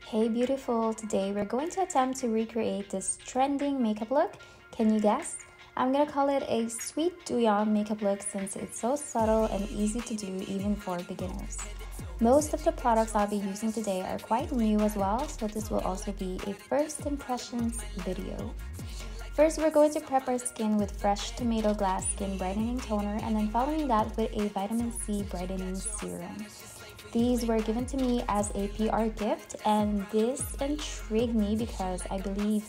Hey beautiful, today we're going to attempt to recreate this trending makeup look. Can you guess? I'm gonna call it a sweet Douyin makeup look since it's so subtle and easy to do even for beginners. Most of the products I'll be using today are quite new as well, so this will also be a first impressions video. First, we're going to prep our skin with fresh tomato glass skin brightening toner and then following that with a vitamin C brightening serum. These were given to me as a PR gift, and this intrigued me because I believe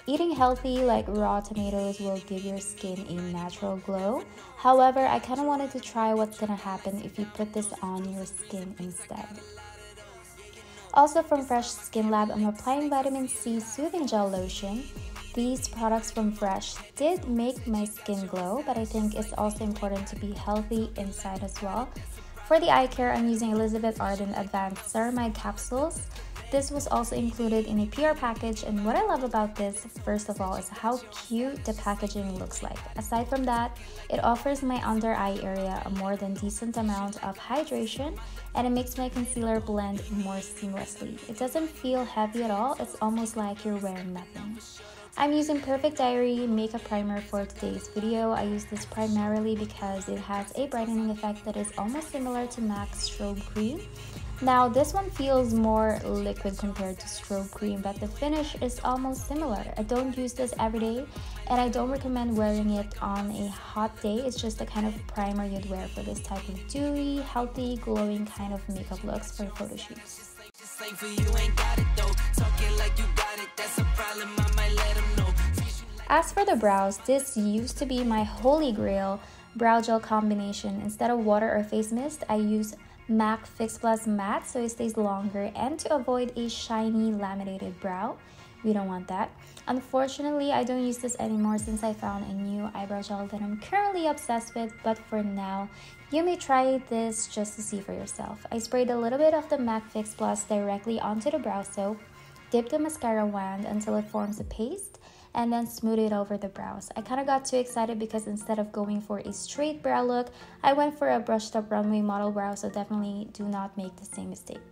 eating healthy like raw tomatoes will give your skin a natural glow. However, I kind of wanted to try what's gonna happen if you put this on your skin instead. Also from Fresh Skin Lab, I'm applying vitamin C soothing gel lotion. These products from Fresh did make my skin glow, but I think it's also important to be healthy inside as well. For the eye care, I'm using Elizabeth Arden Advanced Ceramide Capsules. This was also included in a PR package, and what I love about this, first of all, is how cute the packaging looks like. Aside from that, it offers my under eye area a more than decent amount of hydration, and it makes my concealer blend more seamlessly. It doesn't feel heavy at all, it's almost like you're wearing nothing. I'm using Perfect Diary Makeup Primer for today's video. I use this primarily because it has a brightening effect that is almost similar to MAC's Strobe Cream. Now, this one feels more liquid compared to Strobe Cream, but the finish is almost similar. I don't use this every day, and I don't recommend wearing it on a hot day. It's just the kind of primer you'd wear for this type of dewy, healthy, glowing kind of makeup looks for photo shoots. As for the brows, this used to be my holy grail brow gel combination. Instead of water or face mist, I use MAC Fix Plus Matte so it stays longer and to avoid a shiny laminated brow. We don't want that. Unfortunately, I don't use this anymore since I found a new eyebrow gel that I'm currently obsessed with, but for now, you may try this just to see for yourself. I sprayed a little bit of the MAC Fix Plus directly onto the brow soap, dipped the mascara wand until it forms a paste, and then smooth it over the brows. I kind of got too excited because instead of going for a straight brow look, I went for a brushed up runway model brow, so definitely do not make the same mistake.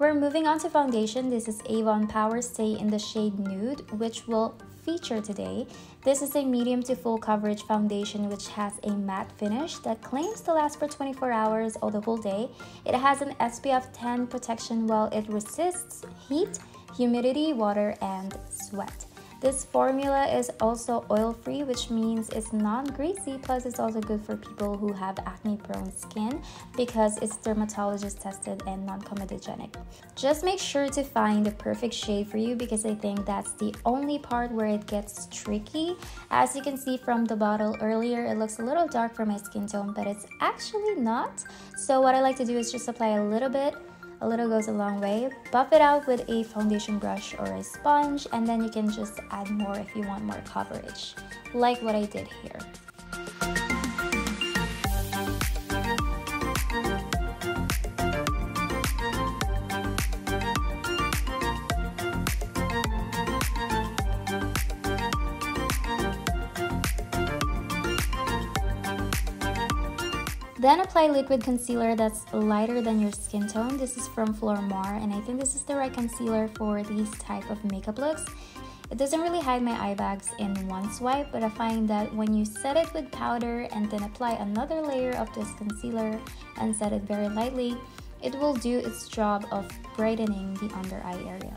We're moving on to foundation. This is Avon Power Stay in the shade Nude, which will feature today. This is a medium to full coverage foundation which has a matte finish that claims to last for 24 hours or the whole day. It has an SPF 10 protection while it resists heat, humidity, water, and sweat. This formula is also oil-free, which means it's non-greasy, plus it's also good for people who have acne-prone skin because it's dermatologist tested and non-comedogenic. Just make sure to find the perfect shade for you because I think that's the only part where it gets tricky. As you can see from the bottle earlier, it looks a little dark for my skin tone, but it's actually not. So what I like to do is just apply a little bit. A little goes a long way. Buff it out with a foundation brush or a sponge, and then you can just add more if you want more coverage, like what I did here. Then apply liquid concealer that's lighter than your skin tone. This is from Flormar, and I think this is the right concealer for these type of makeup looks. It doesn't really hide my eye bags in one swipe, but I find that when you set it with powder and then apply another layer of this concealer and set it very lightly, it will do its job of brightening the under eye area.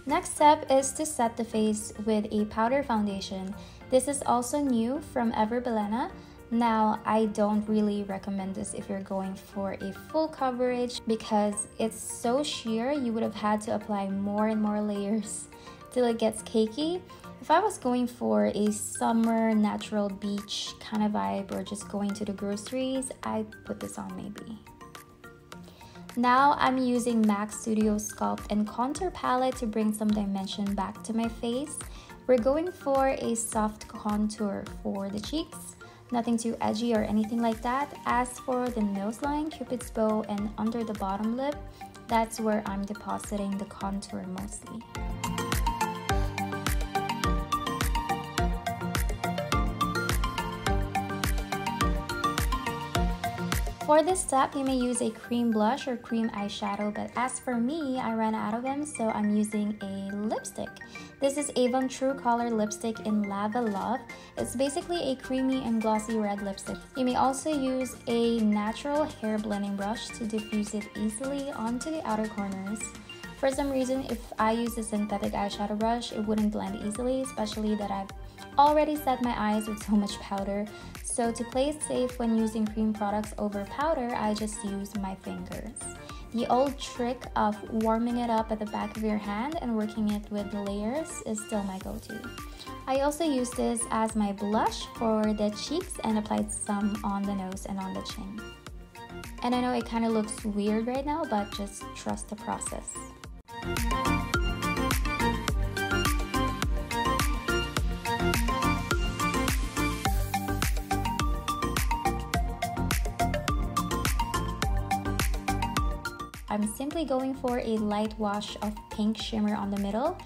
Next step is to set the face with a powder foundation. This is also new from Ever Belena. Now, I don't really recommend this if you're going for a full coverage because it's so sheer, you would have had to apply more and more layers till it gets cakey. If I was going for a summer natural beach kind of vibe or just going to the groceries, I'd put this on maybe. Now I'm using MAC Studio Sculpt and Contour Palette to bring some dimension back to my face. We're going for a soft contour for the cheeks. Nothing too edgy or anything like that. As for the nose line, Cupid's bow, and under the bottom lip, that's where I'm depositing the contour mostly. For this step, you may use a cream blush or cream eyeshadow, but as for me, I ran out of them, so I'm using a lipstick. This is Avon True Color Lipstick in Lava Love. It's basically a creamy and glossy red lipstick. You may also use a natural hair blending brush to diffuse it easily onto the outer corners. For some reason, if I use a synthetic eyeshadow brush, it wouldn't blend easily, especially that I've already set my eyes with so much powder. So to play it safe when using cream products over powder, I just use my fingers. The old trick of warming it up at the back of your hand and working it with layers is still my go-to. I also use this as my blush for the cheeks and applied some on the nose and on the chin. And I know it kind of looks weird right now, but just trust the process. I'm simply going for a light wash of pink shimmer on the middle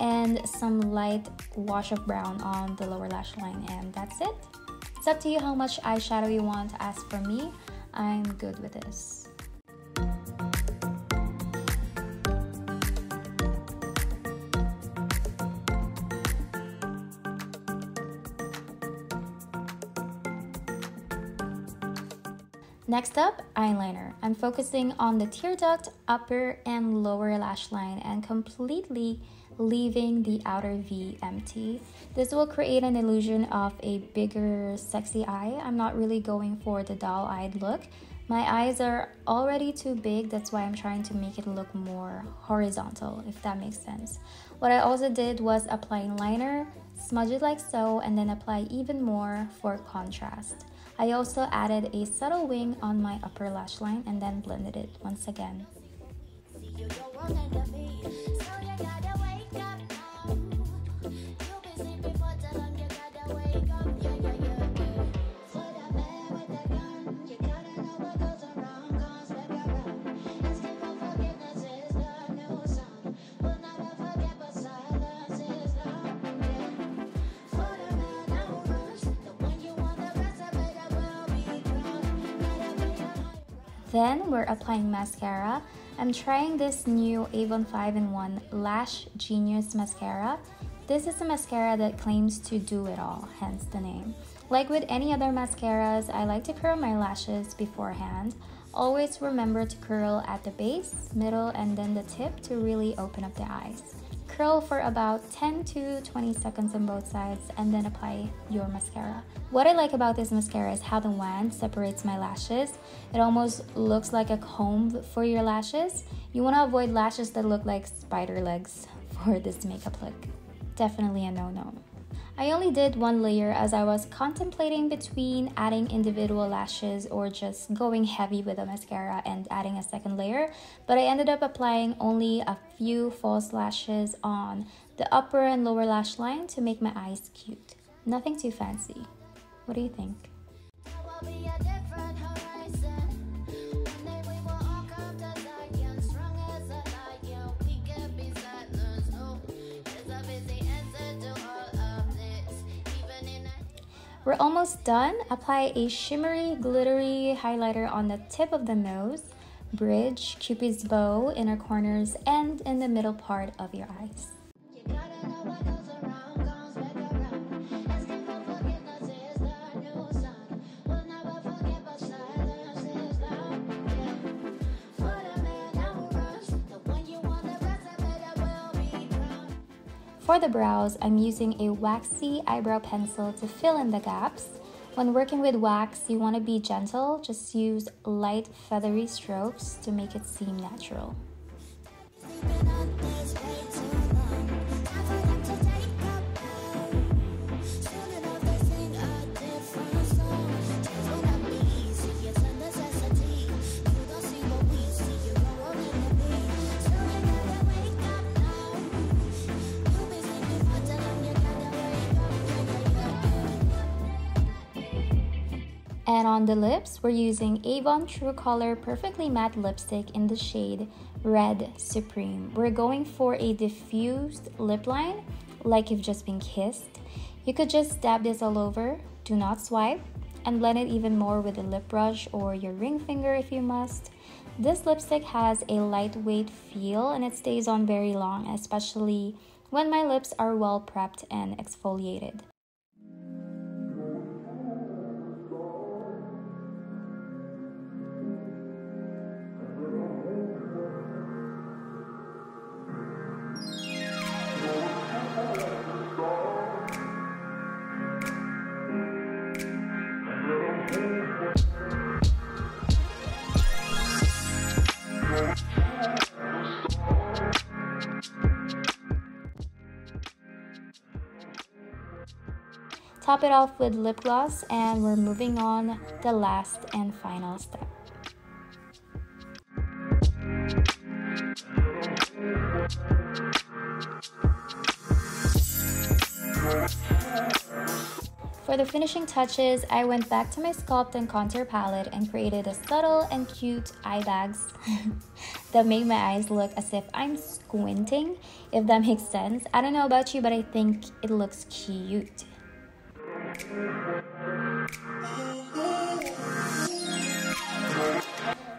and some light wash of brown on the lower lash line, and that's it. It's up to you how much eyeshadow you want. As for me, I'm good with this. Next up, eyeliner. I'm focusing on the tear duct, upper and lower lash line, and completely leaving the outer V empty. This will create an illusion of a bigger, sexy eye. I'm not really going for the doll-eyed look. My eyes are already too big, that's why I'm trying to make it look more horizontal, if that makes sense. What I also did was apply liner, smudge it like so, and then apply even more for contrast. I also added a subtle wing on my upper lash line and then blended it once again. Then we're applying mascara. I'm trying this new Avon 5-in-1 Lash Genius Mascara. This is a mascara that claims to do it all, hence the name. Like with any other mascaras, I like to curl my lashes beforehand. Always remember to curl at the base, middle, and then the tip to really open up the eyes. Curl for about 10 to 20 seconds on both sides and then apply your mascara. What I like about this mascara is how the wand separates my lashes. It almost looks like a comb for your lashes. You want to avoid lashes that look like spider legs for this makeup look. Definitely a no-no. I only did one layer as I was contemplating between adding individual lashes or just going heavy with a mascara and adding a second layer, but I ended up applying only a few false lashes on the upper and lower lash line to make my eyes cute. Nothing too fancy. What do you think? We're almost done. Apply a shimmery, glittery highlighter on the tip of the nose, bridge, Cupid's bow, inner corners, and in the middle part of your eyes. For the brows, I'm using a waxy eyebrow pencil to fill in the gaps. When working with wax, you want to be gentle. Just use light feathery strokes to make it seem natural. And on the lips, we're using Avon True Color Perfectly Matte Lipstick in the shade Red Supreme. We're going for a diffused lip line, like you've just been kissed. You could just dab this all over, do not swipe, and blend it even more with a lip brush or your ring finger if you must. This lipstick has a lightweight feel and it stays on very long, especially when my lips are well prepped and exfoliated. Top it off with lip gloss, and we're moving on the last and final step. For the finishing touches, I went back to my Sculpt and Contour palette and created a subtle and cute eye bags that make my eyes look as if I'm squinting, if that makes sense. I don't know about you, but I think it looks cute.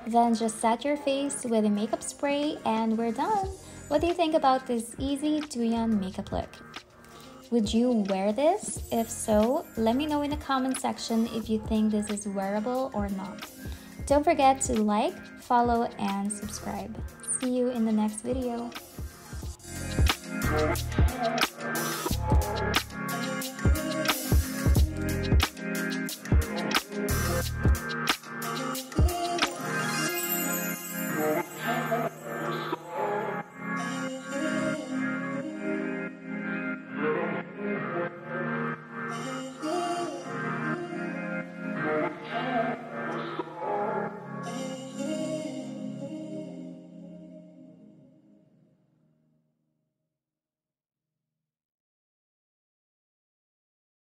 Then just set your face with a makeup spray and we're done. What do you think about this easy Douyin makeup look? Would you wear this? If so, let me know in the comment section if you think this is wearable or not. Don't forget to like, follow, and subscribe. See you in the next video.